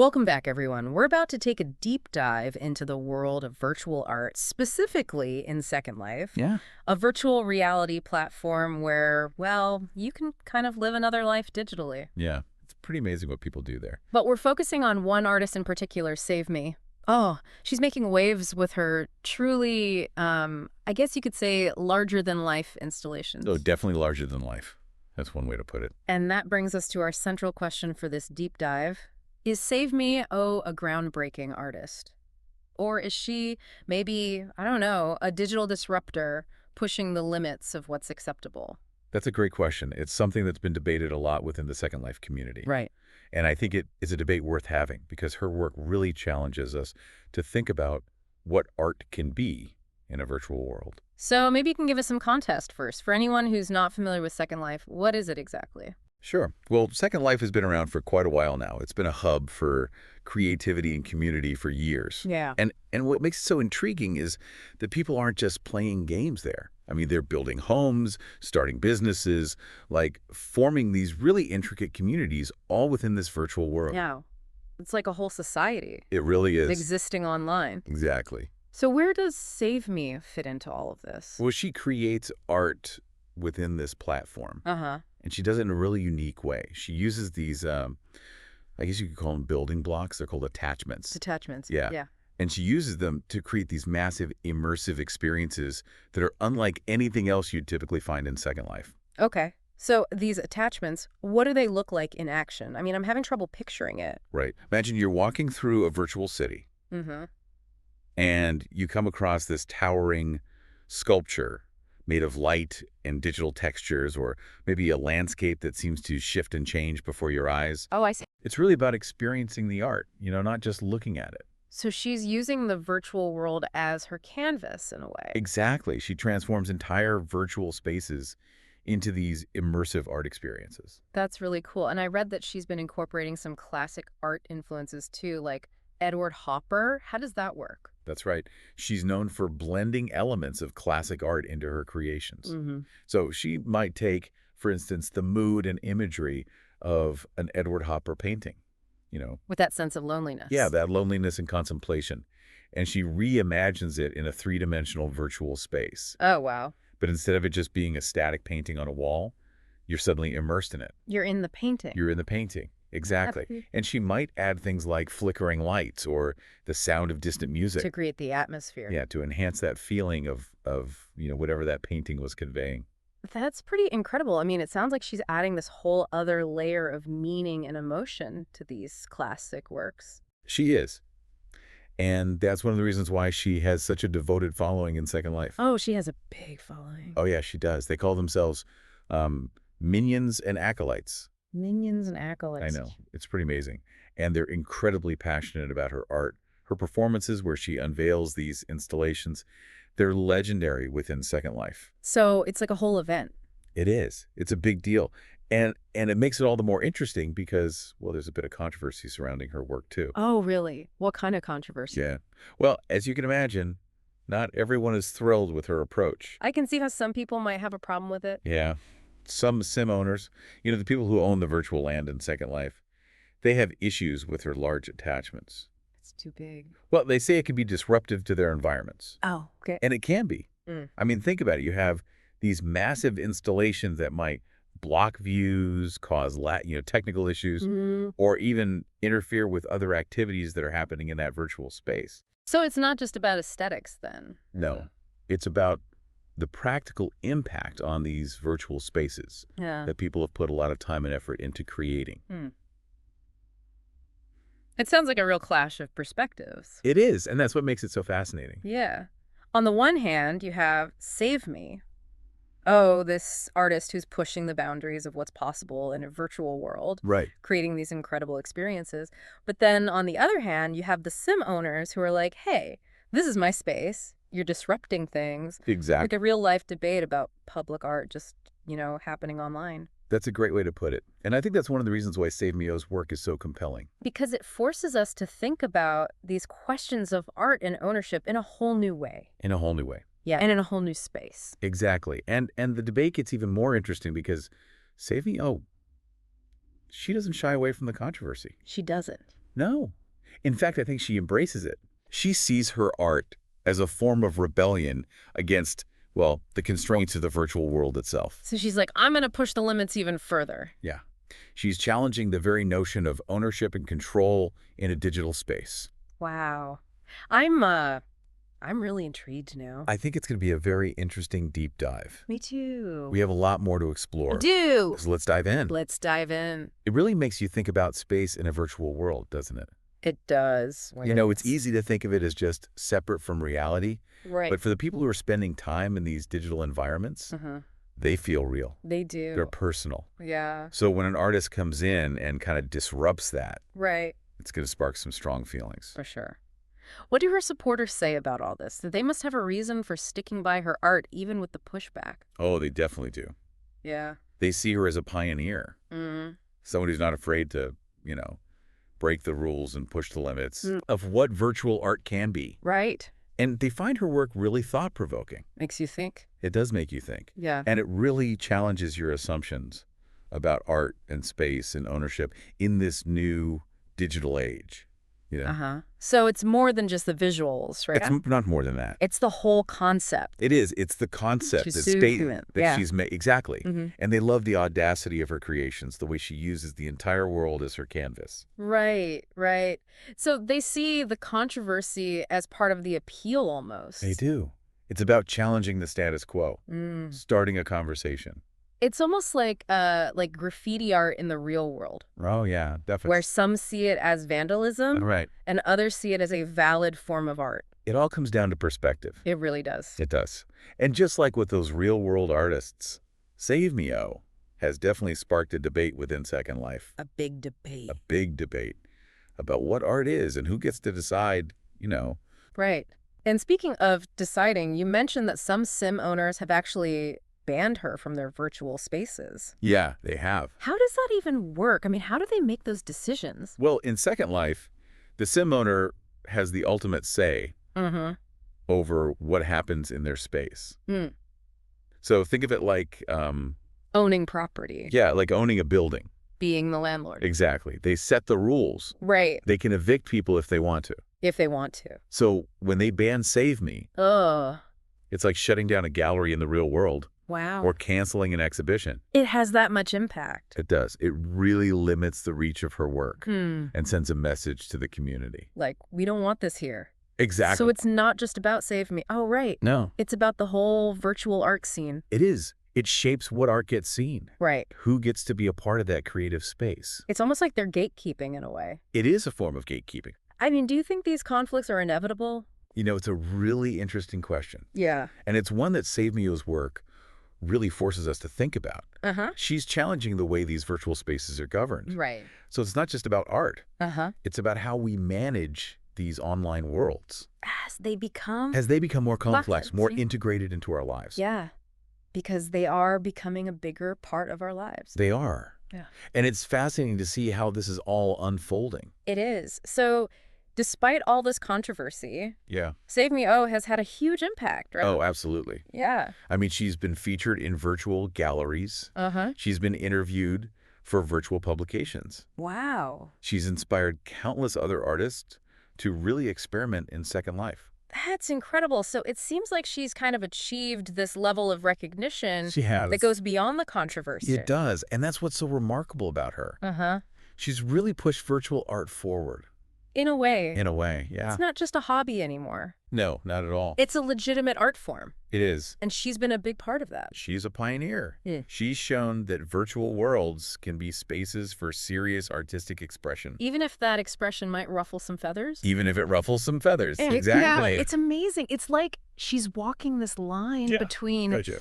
Welcome back, everyone. We're about to take a deep dive into the world of virtual art, specifically in Second Life, Yeah. a virtual reality platform where, well, you can kind of live another life digitally. Yeah. It's pretty amazing what people do there. But we're focusing on one artist in particular, SaveMe. Oh, she's making waves with her truly, I guess you could say, larger-than-life Oh, installations. definitely larger than life. That's one way to put it. And that brings us to our central question for this deep dive. Is SaveMe Oh a groundbreaking artist? Or is she maybe, I don't know, a digital disruptor pushing the limits of what's acceptable? That's a great question. It's something that's been debated a lot within the Second Life community. Right. And I think it is a debate worth having because her work really challenges us to think about what art can be in a virtual world. So maybe you can give us some context first. For anyone who's not familiar with Second Life, what is it exactly? Sure. Well, Second Life has been around for quite a while now. It's been a hub for creativity and community for years. Yeah. And what makes it so intriguing is that people aren't just playing games there. I mean, they're building homes, starting businesses, like forming these really intricate communities all within this virtual world. Yeah. It's like a whole society It really is. existing online. Exactly. So where does Save Me fit into all of this? Well, she creates art within this platform, Uh-huh. and she does it in a really unique way. She uses these, I guess you could call them building blocks. They're called attachments. Detachments. Yeah. Yeah. And she uses them to create these massive immersive experiences that are unlike anything else you'd typically find in Second Life. Okay. So these attachments, what do they look like in action? I mean, I'm having trouble picturing it. Right. Imagine you're walking through a virtual city Mm-hmm. and you come across this towering sculpture made of light and digital textures, or maybe a landscape that seems to shift and change before your eyes. Oh, I see. It's really about experiencing the art, not just looking at it. So she's using the virtual world as her canvas in a way. Exactly. She transforms entire virtual spaces into these immersive art experiences. That's really cool. And I read that she's been incorporating some classic art influences too, like Edward Hopper. How does that work? That's right. She's known for blending elements of classic art into her creations. Mm-hmm. So she might take, for instance, the mood and imagery of an Edward Hopper painting, With that sense of loneliness. Yeah, that loneliness and contemplation. And she reimagines it in a three-dimensional virtual space. Oh, wow. But instead of it just being a static painting on a wall, you're suddenly immersed in it. You're in the painting. You're in the painting. Exactly. Absolutely. And she might add things like flickering lights or the sound of distant music. To create the atmosphere. Yeah, to enhance that feeling of whatever that painting was conveying. That's pretty incredible. I mean, it sounds like she's adding this whole other layer of meaning and emotion to these classic works. She is. And that's one of the reasons why she has such a devoted following in Second Life. Oh, she has a big following. Oh, yeah, she does. They call themselves minions and acolytes. Minions and acolytes. I know. It's pretty amazing. And they're incredibly passionate about her art. Her performances where she unveils these installations, they're legendary within Second Life. So it's like a whole event. It is. It's a big deal. And it makes it all the more interesting because, well, there's a bit of controversy surrounding her work, too. Oh, really? What kind of controversy? Yeah. Well, as you can imagine, not everyone is thrilled with her approach. I can see how some people might have a problem with it. Yeah. Some sim owners, the people who own the virtual land in Second Life, they have issues with her large attachments. It's too big. Well, they say it can be disruptive to their environments. Oh, okay. And it can be. I mean, think about it. You have these massive installations that might block views, cause technical issues, or even interfere with other activities that are happening in that virtual space. So it's not just about aesthetics then? No. It's about the practical impact on these virtual spaces Yeah. that people have put a lot of time and effort into creating. It sounds like a real clash of perspectives. It is, and that's what makes it so fascinating. Yeah. On the one hand, you have Save Me. Oh, this artist who's pushing the boundaries of what's possible in a virtual world, Right. creating these incredible experiences. But then on the other hand, you have the sim owners who are like, hey, this is my space. You're disrupting things. Like Exactly. a real life debate about public art just, happening online. That's a great way to put it. And I think that's one of the reasons why SaveMe Oh's work is so compelling. Because it forces us to think about these questions of art and ownership in a whole new way. In a whole new way. Yeah, and in a whole new space. Exactly. And the debate gets even more interesting because SaveMe Oh, she doesn't shy away from the controversy. She doesn't. No. In fact, I think she embraces it. She sees her art as a form of rebellion against, well, the constraints of the virtual world itself. So she's like, I'm going to push the limits even further. Yeah. She's challenging the very notion of ownership and control in a digital space. Wow. I'm really intrigued now. I think it's going to be a very interesting deep dive. Me too. We have a lot more to I explore. do. So let's dive in. Let's dive in. It really makes you think about space in a virtual world, doesn't it? It does. You know, it's easy to think of it as just separate from reality. Right. But for the people who are spending time in these digital environments, they feel real. They do. They're personal. Yeah. So when an artist comes in and kind of disrupts that, Right. it's going to spark some strong feelings. For sure. What do her supporters say about all this? That they must have a reason for sticking by her art, even with the pushback. Oh, they definitely do. Yeah. They see her as a pioneer, someone who's not afraid to, break the rules and push the limits of what virtual art can be. Right. And they find her work really thought-provoking. Makes you think. It does make you think. Yeah. And it really challenges your assumptions about art and space and ownership in this new digital age. So it's more than just the visuals, right? It's not more than that. It's the whole concept. It is. It's the concept She's that human. she's made. Exactly. And they love the audacity of her creations, the way she uses the entire world as her canvas. Right, right. So they see the controversy as part of the appeal almost. They do. It's about challenging the status quo, starting a conversation. It's almost like graffiti art in the real world, Oh, yeah, definitely. where some see it as vandalism Right. and others see it as a valid form of art. It all comes down to perspective. It really does. It does. And just like with those real-world artists, SaveMe Oh has definitely sparked a debate within Second Life. A big debate. A big debate about what art is and who gets to decide, Right. And speaking of deciding, you mentioned that some sim owners have actually banned her from their virtual spaces. Yeah, they have. How does that even work? I mean, how do they make those decisions? Well, in Second Life, the sim owner has the ultimate say over what happens in their space. So think of it like, Owning property. yeah, like owning a building. Being the landlord. Exactly. They set the rules. Right. They can evict people if they want to. If they want to. So when they ban Save Me, Ugh. it's like shutting down a gallery in the real world Wow. or canceling an exhibition. It has that much impact. It does. It really limits the reach of her work Hmm. and sends a message to the community. Like, we don't want this here. Exactly. So it's not just about Save Me. Oh, right. No, It's about the whole virtual art scene. it is. It shapes what art gets seen. Right. Who gets to be a part of that creative space? It's almost like they're gatekeeping in a way. It is a form of gatekeeping. I mean, do you think these conflicts are inevitable? It's a really interesting question. Yeah. And it's one that Save Me Oh's work really forces us to think about. Uh-huh. She's challenging the way these virtual spaces are governed. Right. So it's not just about art. Uh-huh. It's about how we manage these online worlds As they become... as they become more complex, more see? integrated into our lives. Yeah. Because they are becoming a bigger part of our lives. They are. Yeah. And it's fascinating to see how this is all unfolding. It is. So, despite all this controversy, Yeah. Save Me Oh has had a huge impact, right? Oh, absolutely. Yeah. I mean, she's been featured in virtual galleries. Uh-huh. She's been interviewed for virtual publications. Wow. She's inspired countless other artists to really experiment in Second Life. That's incredible. So it seems like she's kind of achieved this level of recognition She has. that goes beyond the controversy. It does. And that's what's so remarkable about her. Uh-huh. She's really pushed virtual art forward. In a way. In a way, yeah. It's not just a hobby anymore. No, not at all. It's a legitimate art form. It is. And she's been a big part of that. She's a pioneer. Yeah. She's shown that virtual worlds can be spaces for serious artistic expression. Even if that expression might ruffle some feathers. Even if it ruffles some feathers. Yeah, Exactly. it's amazing. It's like she's walking this line Yeah. between Gotcha.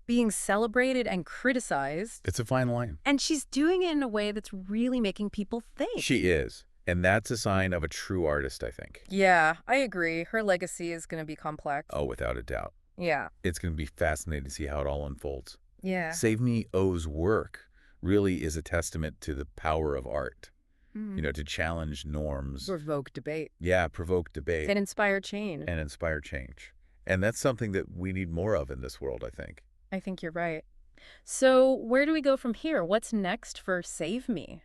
being celebrated and criticized. It's a fine line. And she's doing it in a way that's really making people think. She is. And that's a sign of a true artist, I think. Yeah, I agree. Her legacy is going to be complex. Oh, without a doubt. Yeah. It's going to be fascinating to see how it all unfolds. Yeah. Save Me Oh's work really is a testament to the power of art, to challenge norms. Provoke debate. Yeah, provoke debate. And inspire change. And inspire change. And that's something that we need more of in this world, I think. I think you're right. So where do we go from here? What's next for Save Me?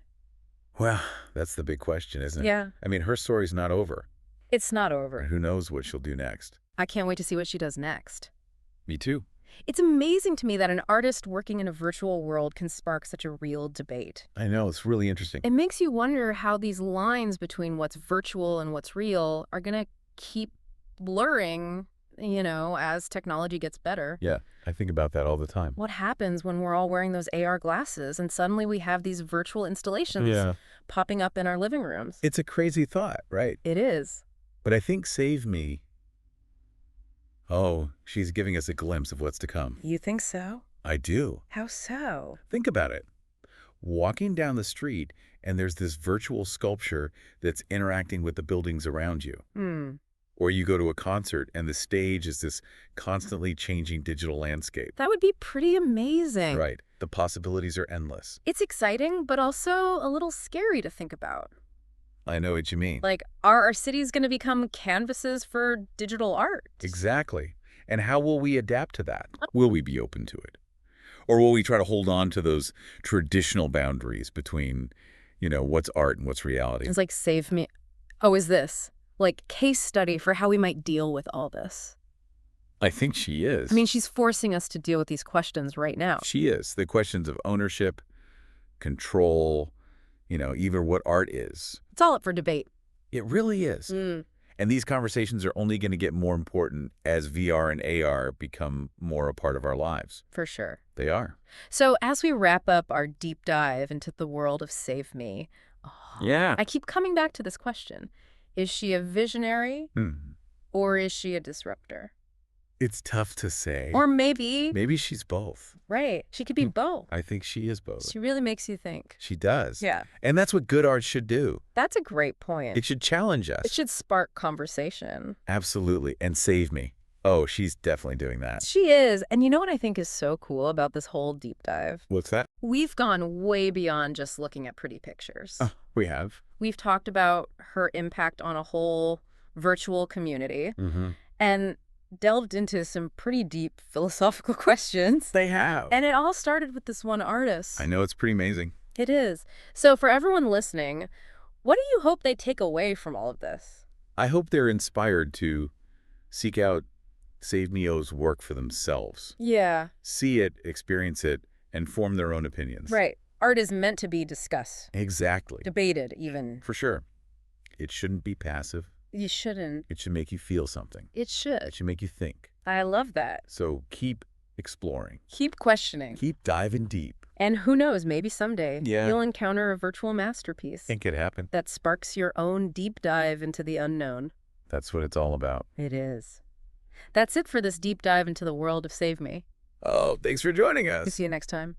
Well, that's the big question, isn't it? Yeah. I mean, her story's not over. It's not And over. who knows what she'll do next? I can't wait to see what she does next. Me too. It's amazing to me that an artist working in a virtual world can spark such a real debate. I know, it's really interesting. It makes you wonder how these lines between what's virtual and what's real are going to keep blurring, as technology gets better. Yeah, I think about that all the time. What happens when we're all wearing those AR glasses and suddenly we have these virtual installations popping up in our living rooms? It's a crazy thought, right? It is. But I think SaveMe, oh, she's giving us a glimpse of what's to come. You think so? I do. How so? Think about it. Walking down the street, and there's this virtual sculpture that's interacting with the buildings around you. Or you go to a concert, and the stage is this constantly changing digital landscape. That would be pretty amazing. Right. The possibilities are endless. It's exciting, but also a little scary to think about. I know what you mean. Like, are our cities going to become canvases for digital art? Exactly. And how will we adapt to that? Will we be open to it? Or will we try to hold on to those traditional boundaries between, what's art and what's reality? It's like SaveMe. Oh, is this? Like, case study for how we might deal with all this. I think she is. I mean, she's forcing us to deal with these questions right now. She is. The questions of ownership, control, even what art is. It's all up for debate. It really is. And these conversations are only going to get more important as VR and AR become more a part of our lives. For sure. They are. So as we wrap up our deep dive into the world of SaveMe, I keep coming back to this question. Is she a visionary or is she a disruptor? It's tough to say. Or maybe... Maybe she's both. Right. She could be both. I think she is both. She really makes you think. She does. Yeah. And that's what good art should do. That's a great point. It should challenge us. It should spark conversation. Absolutely. And SaveMe. Oh, she's definitely doing that. She is. And you know what I think is so cool about this whole deep dive? What's that? We've gone way beyond just looking at pretty pictures. Oh, we have. We've talked about her impact on a whole virtual community and delved into some pretty deep philosophical questions. They have. And it all started with this one artist. I know, it's pretty amazing. It is. So for everyone listening, what do you hope they take away from all of this? I hope they're inspired to seek out SaveMe Oh's work for themselves. Yeah. See it, experience it, and form their own opinions. Right. Art is meant to be discussed. Exactly. Debated, even. For sure. It shouldn't be passive. You shouldn't. It should make you feel something. It should. It should make you think. I love that. So keep exploring. Keep questioning. Keep diving deep. And who knows, maybe someday Yeah. you'll encounter a virtual masterpiece It could happen. that sparks your own deep dive into the unknown. That's what it's all about. It is. That's it for this deep dive into the world of SaveMe. Oh, thanks for joining us. See you next time.